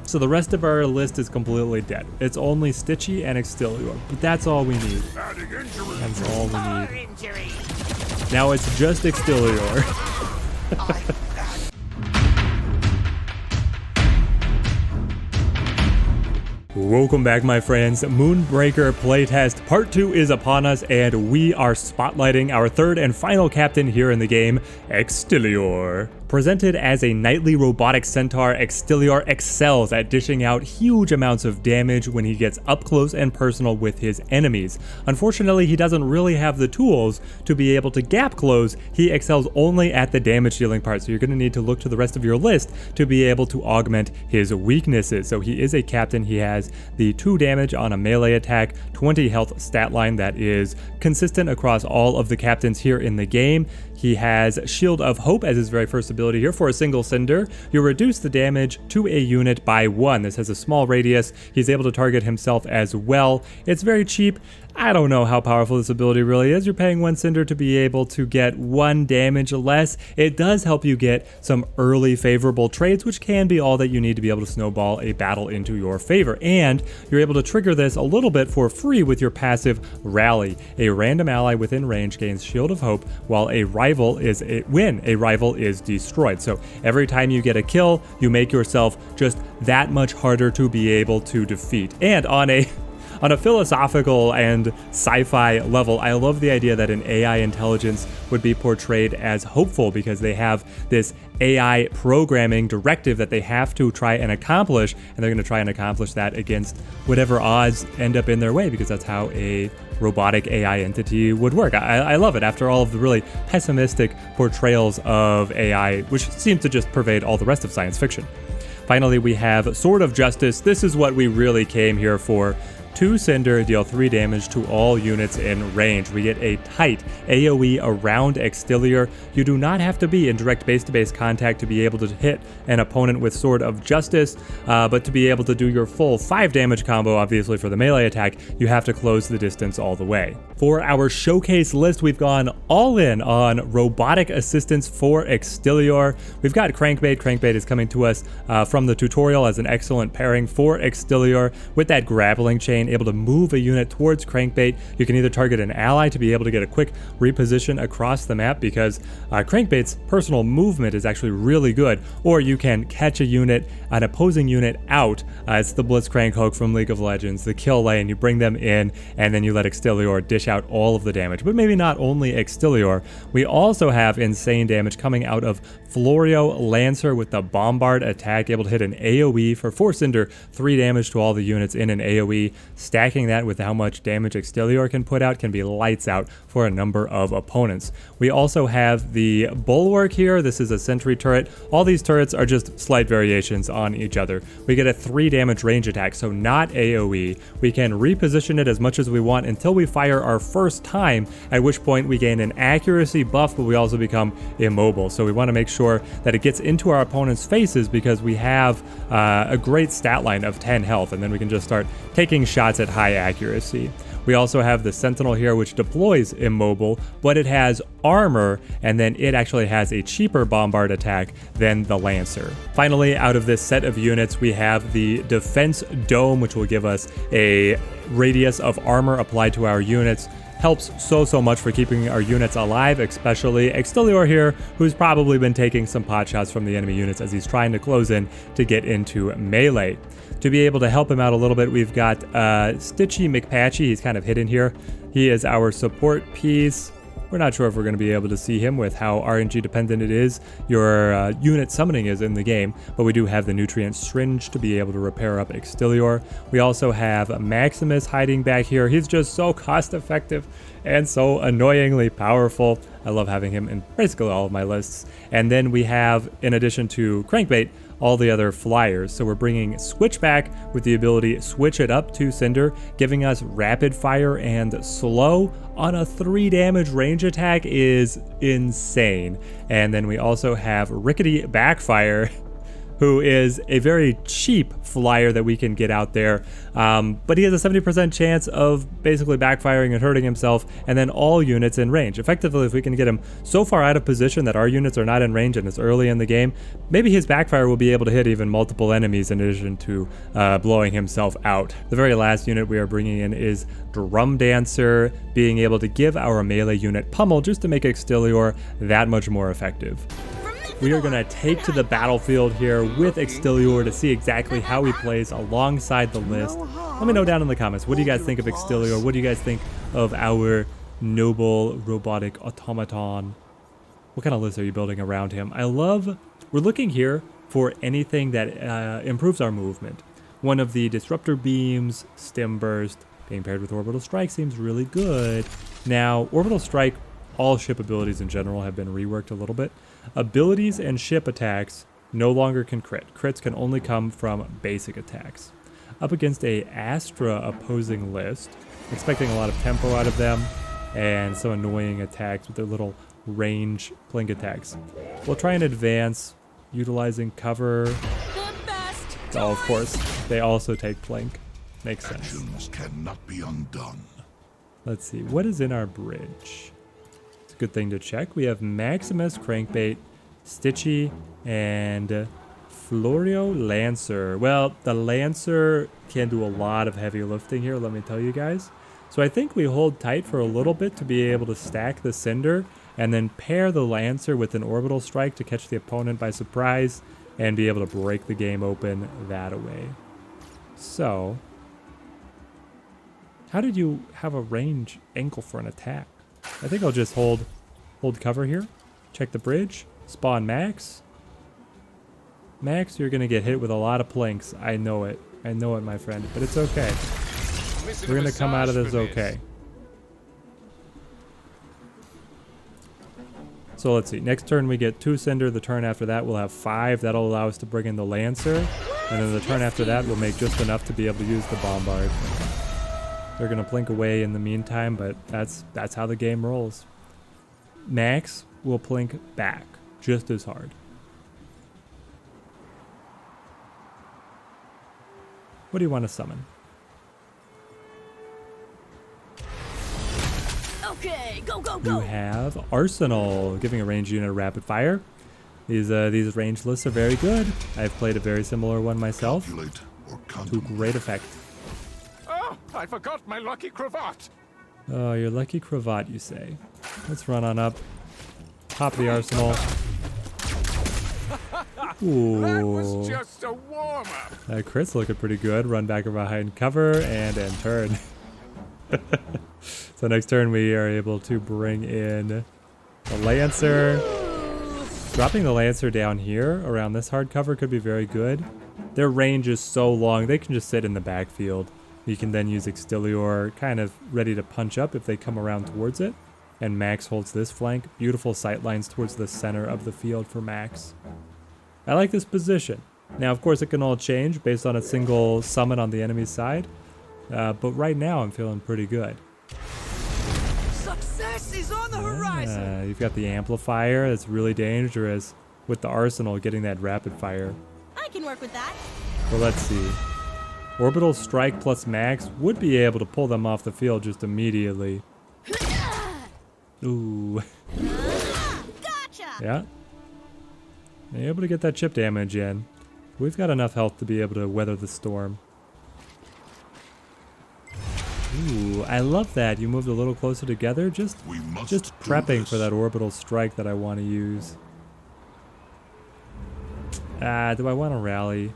So the rest of our list is completely dead. It's only Stitchy and Extilior, but that's all we need. That's all we need. Now it's just Extilior. Welcome back, my friends. Moonbreaker playtest part 2 is upon us, and we are spotlighting our third and final captain here in the game, Extilior. Presented as a knightly robotic centaur, Extilior excels at dishing out huge amounts of damage when he gets up close and personal with his enemies. Unfortunately, he doesn't really have the tools to be able to gap close. He excels only at the damage dealing part, so you're going to need to look to the rest of your list to be able to augment his weaknesses. So he is a captain. He has the 2 damage on a melee attack, 20 health stat line that is consistent across all of the captains here in the game. He has Shield of Hope as his very first ability here. For a single cinder, you reduce the damage to a unit by 1. This has a small radius. He's able to target himself as well. It's very cheap. I don't know how powerful this ability really is. You're paying 1 cinder to be able to get 1 damage less. It does help you get some early favorable trades, which can be all that you need to be able to snowball a battle into your favor. And you're able to trigger this a little bit for free with your passive Rally. A random ally within range gains Shield of Hope, while when a rival is destroyed. So every time you get a kill, you make yourself just that much harder to be able to defeat. And on a philosophical and sci-fi level, I love the idea that an AI intelligence would be portrayed as hopeful, because they have this AI programming directive that they have to try and accomplish, and they're going to try and accomplish that against whatever odds end up in their way, because that's how a robotic AI entity would work. I love it after all of the really pessimistic portrayals of AI, which seems to just pervade all the rest of science fiction. Finally, we have Sword of Justice. This is what we really came here for. 2 cinder, deal 3 damage to all units in range. We get a tight AoE around Extilior. You do not have to be in direct base-to-base contact to be able to hit an opponent with Sword of Justice, but to be able to do your full 5 damage combo, obviously for the melee attack, you have to close the distance all the way. For our showcase list, we've gone all in on robotic assistance for Extilior. We've got Crankbait. Crankbait is coming to us from the tutorial as an excellent pairing for Extilior with that grappling chain, able to move a unit towards Crankbait. You can either target an ally to be able to get a quick reposition across the map, because Crankbait's personal movement is actually really good, or you can catch a unit, an opposing unit out. It's the Blitzcrank hook from League of Legends, the kill lane. You bring them in, and then you let Extilior dish out all of the damage. But maybe not only Extilior. We also have insane damage coming out of Florio Lancer with the Bombard attack, able to hit an AoE for 4 cinder, 3 damage to all the units in an AoE. Stacking that with how much damage Extilior can put out can be lights out for a number of opponents. We also have the Bulwark here. This is a sentry turret. All these turrets are just slight variations on each other. We get a 3 damage range attack, so not AoE. We can reposition it as much as we want until we fire our first time, at which point we gain an accuracy buff, but we also become immobile. So we want to make sure that it gets into our opponent's faces, because we have a great stat line of 10 health, and then we can just start taking shots at high accuracy. We also have the Sentinel here, which deploys immobile, but it has armor, and then it actually has a cheaper Bombard attack than the Lancer. Finally, out of this set of units, we have the Defense Dome, which will give us a radius of armor applied to our units. Helps so much for keeping our units alive, especially Extilior here, who's probably been taking some pot shots from the enemy units as he's trying to close in to get into melee. To be able to help him out a little bit, we've got Stitchy McPatchy. He's kind of hidden here. He is our support piece. We're not sure if we're going to be able to see him with how RNG dependent it is your unit summoning is in the game, but we do have the Nutrient Syringe to be able to repair up Extilior. We also have Maximus hiding back here. He's just so cost effective and so annoyingly powerful. I love having him in basically all of my lists. And then we have, in addition to Crankbait, all the other flyers. So we're bringing Switchback with the ability Switch It Up to Cinder, giving us rapid fire and slow on a 3 damage range attack is insane. And then we also have Rickety Backfire. who is a very cheap flyer that we can get out there. But he has a 70% chance of basically backfiring and hurting himself, and then all units in range. Effectively, if we can get him so far out of position that our units are not in range and it's early in the game, maybe his backfire will be able to hit even multiple enemies in addition to blowing himself out. The very last unit we are bringing in is Drum Dancer, being able to give our melee unit pummel just to make Extilior that much more effective. We are going to take to the battlefield here with Extilior to see exactly how he plays alongside the list. Let me know down in the comments, what do you guys think of Extilior? What do you guys think of our noble robotic automaton? What kind of list are you building around him? We're looking here for anything that improves our movement. One of the Disruptor Beams, Stim Burst, being paired with Orbital Strike seems really good. Now, Orbital Strike, all ship abilities in general have been reworked a little bit. Abilities and ship attacks no longer can crit. Crits can only come from basic attacks. Up against a Astra opposing list, expecting a lot of tempo out of them and some annoying attacks with their little range blink attacks. We'll try and advance utilizing cover. Oh, of course, they also take blink. Makes sense. Actions cannot be undone. Let's see, what is in our bridge? It's a good thing to check. We have Maximus, Crankbait, Stitchy, and Florio Lancer. Well, the Lancer can do a lot of heavy lifting here, let me tell you guys. So I think we hold tight for a little bit to be able to stack the Cinder and then pair the Lancer with an Orbital Strike to catch the opponent by surprise and be able to break the game open that way. So, how did you have a range ankle for an attack? I think I'll just hold cover here. Check the bridge. Spawn Max. Max, you're gonna get hit with a lot of planks. I know it. I know it, my friend. But it's okay. We're gonna come out of this okay. So let's see. Next turn we get 2 Cinder. The turn after that we'll have 5. That'll allow us to bring in the Lancer. And then the turn after that we'll make just enough to be able to use the Bombard. They're gonna blink away in the meantime, but that's how the game rolls. Max will blink back just as hard. What do you want to summon? Okay, go, go, go. You have Arsenal, giving a ranged unit a rapid fire. These range lists are very good. I've played a very similar one myself. To great effect. Oh, I forgot my lucky cravat. Oh, your lucky cravat, you say. Let's run on up. Pop the Arsenal. Ooh. That was just a warm-up. That crit's looking pretty good. Run back behind cover and end turn. So next turn we are able to bring in the Lancer. Dropping the Lancer down here around this hard cover could be very good. Their range is so long, they can just sit in the backfield. You can then use Extilior kind of ready to punch up if they come around towards it. And Max holds this flank. Beautiful sight lines towards the center of the field for Max. I like this position. Now, of course, it can all change based on a single summon on the enemy's side. But right now, I'm feeling pretty good. Success is on the horizon. You've got the amplifier. That's really dangerous with the Arsenal getting that rapid fire. I can work with that. Well, let's see. Orbital Strike plus Max would be able to pull them off the field just immediately. Ooh. Gotcha. Yeah. They're able to get that chip damage in. We've got enough health to be able to weather the storm. Ooh, I love that. You moved a little closer together. Just prepping for that Orbital Strike that I want to use. Do I want to rally?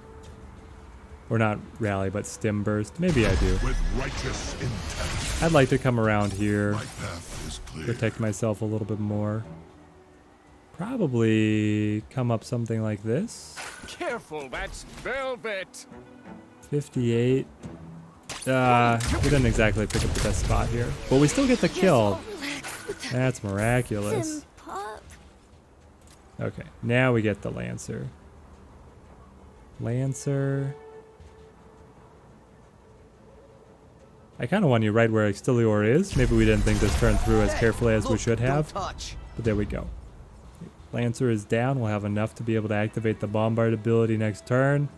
Or not rally, but Stim Burst? Maybe I do. With righteous intent. I'd like to come around here. My path is clear. Protect myself a little bit more. Probably come up something like this. Careful, that's velvet. 58. We didn't exactly pick up the best spot here. But we still get the kill. That's miraculous. Okay, now we get the Lancer. Lancer. I kind of want you right where Extilior is. Maybe we didn't think this turn through as carefully as we should have. But there we go. Lancer is down. We'll have enough to be able to activate the Bombard ability next turn.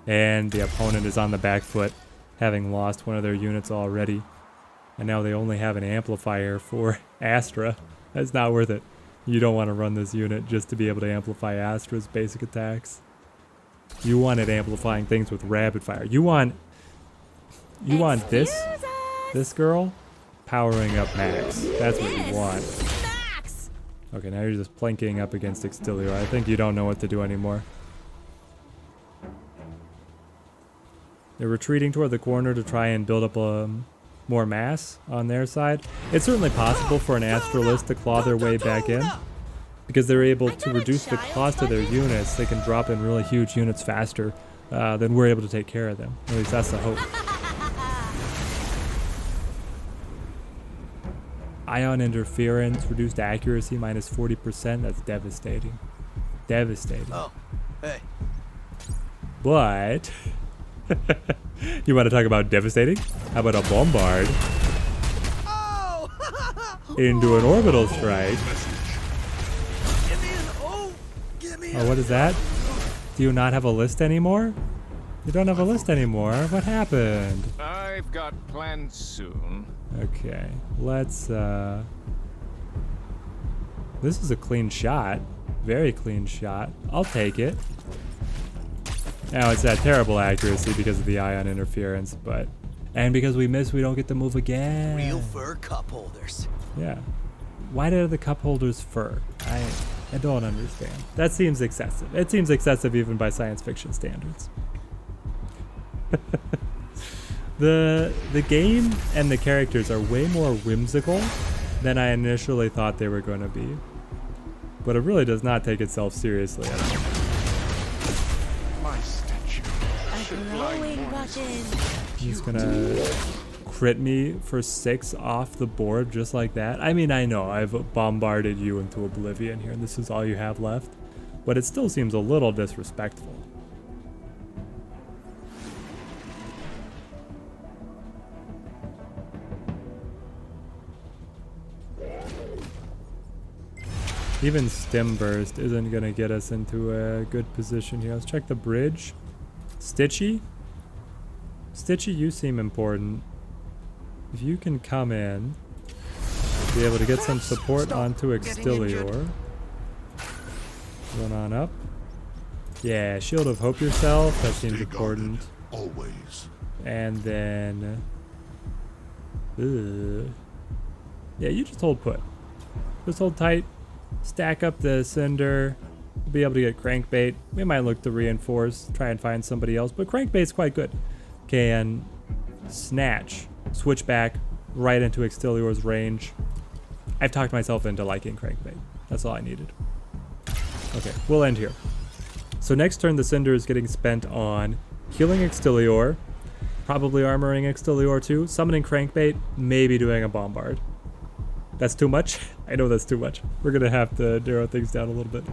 And the opponent is on the back foot, having lost one of their units already. And now they only have an amplifier for Astra. That's not worth it. You don't want to run this unit just to be able to amplify Astra's basic attacks. You want it amplifying things with rapid fire. You want this girl powering up Max. That's what you want. Max! Okay, now you're just planking up against Extilior. I think you don't know what to do anymore. They're retreating toward the corner to try and build up more mass on their side. It's certainly possible for an Astralist to claw their way back in, because they're able to reduce the cost of their units. They can drop in really huge units faster than we're able to take care of them. At least that's the hope. Ion interference, reduced accuracy, minus 40%. That's devastating. Devastating. Oh, hey. But you want to talk about devastating? How about a bombard into an orbital strike? Oh, what is that? Do you not have a list anymore? You don't have a list anymore. What happened? I've got plans soon. Okay, let's this is a clean shot. Very clean shot. I'll take it. Now it's that terrible accuracy because of the ion interference, but and because we miss, we don't get to move again. Real fur cup holders. Yeah. Why are the cup holders fur? I don't understand. That seems excessive. It seems excessive even by science fiction standards. The game and the characters are way more whimsical than I initially thought they were going to be. But it really does not take itself seriously at all. My statue. A glowing button. He's gonna crit me for 6 off the board just like that. I mean, I know I've bombarded you into oblivion here and this is all you have left, but it still seems a little disrespectful. Even Stim Burst isn't gonna get us into a good position here. Let's check the bridge. Stitchy? Stitchy, you seem important. If you can come in, be able to get some support onto Extilior. Run on up. Yeah, Shield of Hope yourself. That seems important. Always. And then... yeah, you just hold put. Just hold tight. Stack up the Cinder. We'll be able to get Crankbait. We might look to reinforce, try and find somebody else, but Crankbait's quite good. Can snatch, switch back right into Extilior's range. I've talked myself into liking Crankbait. That's all I needed. Okay, we'll end here. So next turn, the Cinder is getting spent on healing Extilior, probably armoring Extilior too, summoning Crankbait, maybe doing a Bombard. That's too much? I know that's too much. We're gonna have to narrow things down a little bit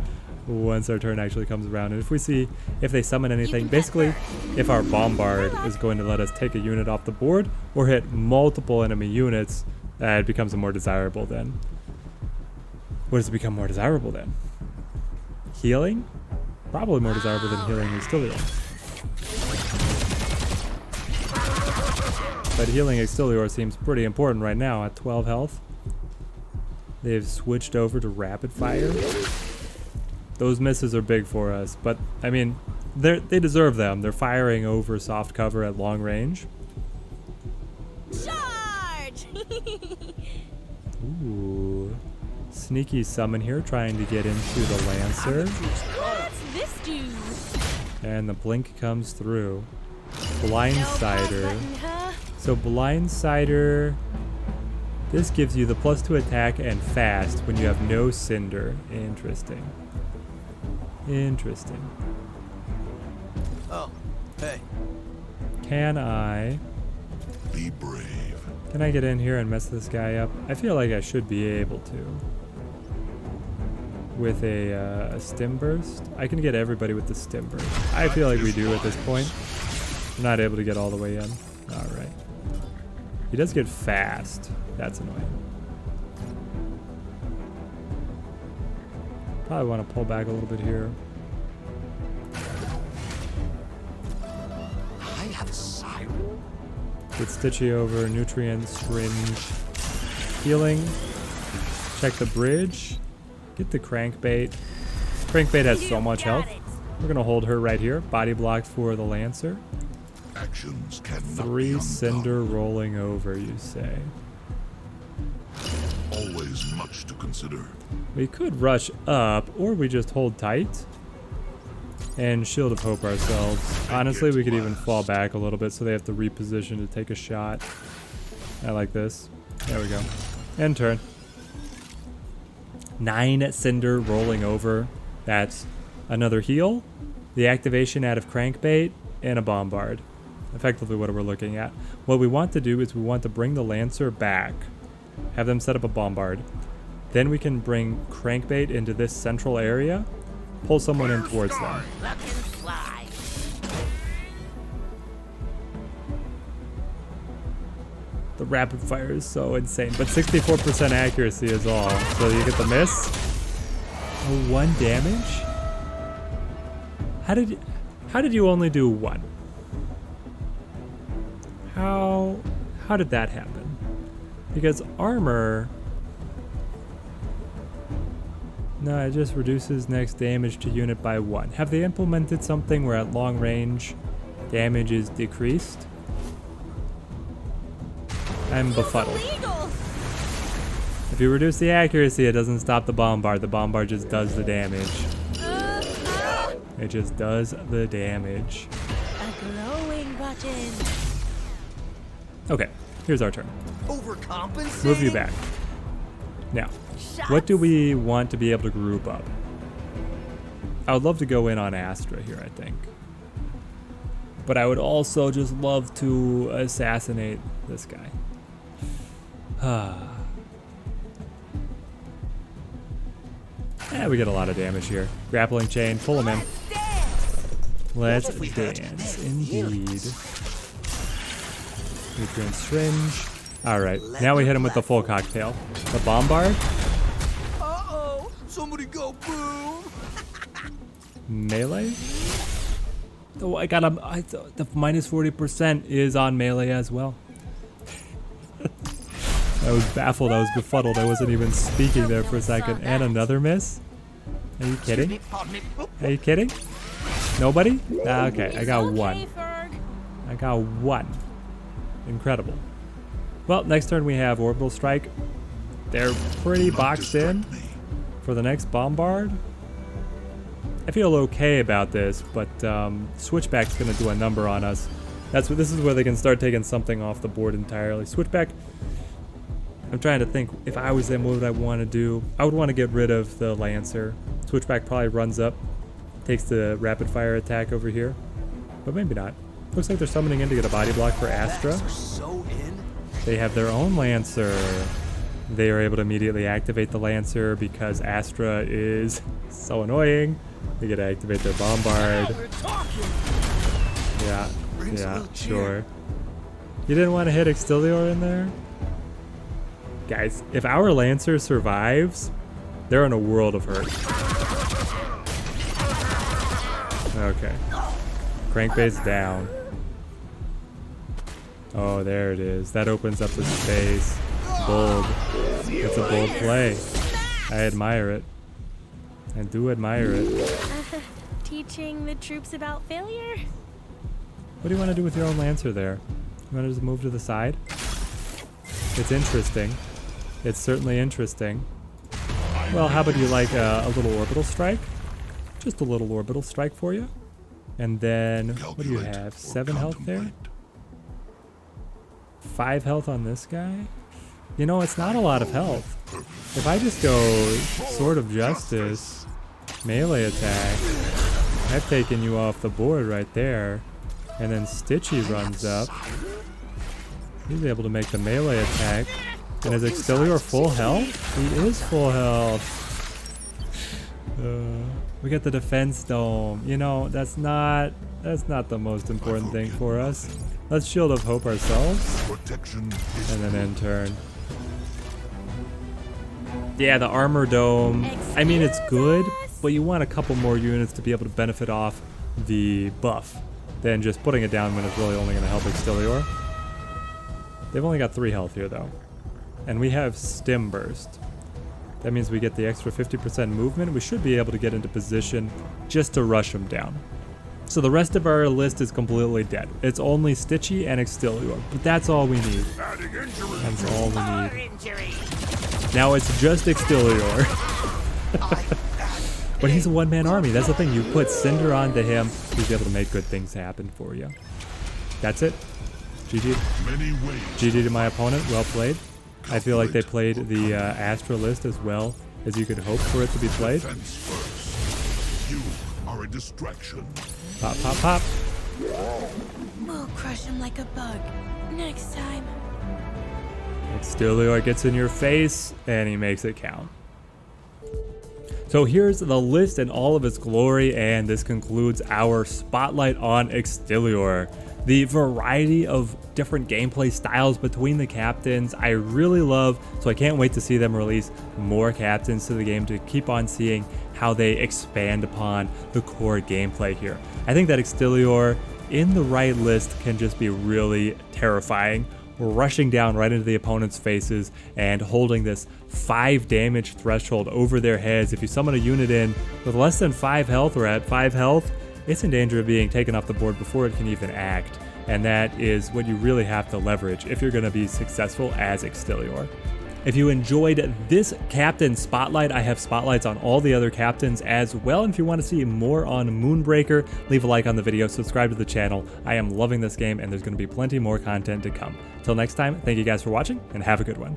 once our turn actually comes around. And if we see if they summon anything, basically if our Bombard is going to let us take a unit off the board or hit multiple enemy units, it becomes a more desirable then. What does it become more desirable then? Healing? Probably more desirable than healing Extilior. But healing Extilior seems pretty important right now at 12 health. They've switched over to rapid fire. Those misses are big for us, but I mean, they deserve them. They're firing over soft cover at long range. Charge! Ooh. Sneaky summon here, trying to get into the Lancer. What's this do? And the blink comes through. Blindsider. No button, huh? So Blindsider, this gives you the +2 attack and fast when you have no Cinder. Interesting. Interesting. Oh, hey. Can I Be brave. get in here and mess this guy up? I feel like I should be able to. With a Stim Burst. I can get everybody with the Stim Burst. I feel like we do at this point. I'm not able to get all the way in. Alright. He does get fast. That's annoying. Probably want to pull back a little bit here. I have a siren. Get Stitchy over, nutrient, syringe, healing. Check the bridge. Get the Crankbait. Crankbait has so much health. We're gonna hold her right here. Body block for the Lancer. Actions cannot 3 be cinder undone. rolling over, you say. Always much to consider. We could rush up, or we just hold tight and Shield of Hope ourselves. Honestly, we could even fall back a little bit so they have to reposition to take a shot. I like this. There we go. End turn. 9 cinder rolling over. That's another heal, the activation out of Crankbait, and a Bombard. Effectively what we're looking at. What we want to do is we want to bring the Lancer back. Have them set up a Bombard. Then we can bring Crankbait into this central area. Pull someone in towards them. Look and slide. The rapid fire is so insane, but 64% accuracy is all. So you get the miss. Oh, 1 damage? How did you only do 1? How did that happen? Because armor, no, it just reduces next damage to unit by 1. Have they implemented something where at long range damage is decreased? I'm befuddled. Illegal. If you reduce the accuracy, it doesn't stop the Bombard. The Bombard just does the damage. It just does the damage. A glowing button. Okay, here's our turn. Overcompensating. Move you back. Now, what do we want to be able to group up? I would love to go in on Astra here, I think. But I would also just love to assassinate this guy. Yeah, we get a lot of damage here. Grappling chain, pull him in. Let's dance, indeed. Nutrient syringe. Alright, now we hit him with the full cocktail. The Bombard. Uh-oh. Somebody go boom. Melee. Oh, I got him. The minus 40% is on melee as well. I was baffled. I was befuddled. I wasn't even speaking there for a second. And another miss? Are you kidding? Are you kidding? Nobody? Ah, okay, I got 1. Okay, Ferg. I got 1. Incredible. Well, next turn we have Orbital Strike. They're pretty boxed in for the next Bombard. I feel okay about this, but Switchback's gonna do a number on us. This is where they can start taking something off the board entirely. Switchback, I'm trying to think, if I was them, what would I want to do? I would want to get rid of the Lancer. Switchback probably runs up, takes the rapid fire attack over here, but maybe not. Looks like they're summoning in to get a body block for Astra. So in. They have their own Lancer. They are able to immediately activate the Lancer because Astra is so annoying. They get to activate their Bombard. Yeah, sure. You didn't want to hit Extilior in there? Guys, if our Lancer survives, they're in a world of hurt. Okay. Crankbait's down. Oh, there it is. That opens up the space. Bold. It's a bold play. I admire it. I do admire it. Teaching the troops about failure? What do you want to do with your own Lancer there? You want to just move to the side? It's interesting. It's certainly interesting. Well, how about you like a little Orbital Strike? Just a little Orbital Strike for you. And then, what do you have? 7 health there? 5 health on this guy? You know, it's not a lot of health. If I just go Sword of Justice, melee attack, I've taken you off the board right there. And then Stitchy runs up. He's able to make the melee attack. And is Extilior full health? He is full health. We got the defense dome. You know, that's not the most important thing for us. Let's Shield of Hope ourselves. Protection is And then end turn. Yeah, the armor dome, I mean, it's good, Excuse us. but you want a couple more units to be able to benefit off the buff than just putting it down when it's really only going to help Extilior. They've only got 3 health here, though. And we have Stim Burst. That means we get the extra 50% movement. We should be able to get into position just to rush them down. So the rest of our list is completely dead. It's only Stitchy and Extilior, but that's all we need. Adding injury. That's all we More need. injury. Now it's just Extilior. But he's a one-man army. That's the thing. You put Cinder onto him, he's able to make good things happen for you. That's it. GG. Many ways. GG to my opponent. Well played. I feel like they played the Astra list as well as you could hope for it to be played. Defense first. You are a distraction. Pop, pop, pop. We'll crush him like a bug. Next time. Extilior gets in your face, and he makes it count. So here's the list in all of its glory, and this concludes our spotlight on Extilior. The variety of different gameplay styles between the captains I really love, so I can't wait to see them release more captains to the game to keep on seeing how they expand upon the core gameplay here. I think that Extilior in the right list can just be really terrifying, rushing down right into the opponent's faces and holding this 5 damage threshold over their heads. If you summon a unit in with less than 5 health or at 5 health, it's in danger of being taken off the board before it can even act. And that is what you really have to leverage if you're going to be successful as Extilior. If you enjoyed this captain spotlight, I have spotlights on all the other captains as well. And if you want to see more on Moonbreaker, leave a like on the video, subscribe to the channel. I am loving this game, and there's going to be plenty more content to come. Till next time, thank you guys for watching, and have a good one.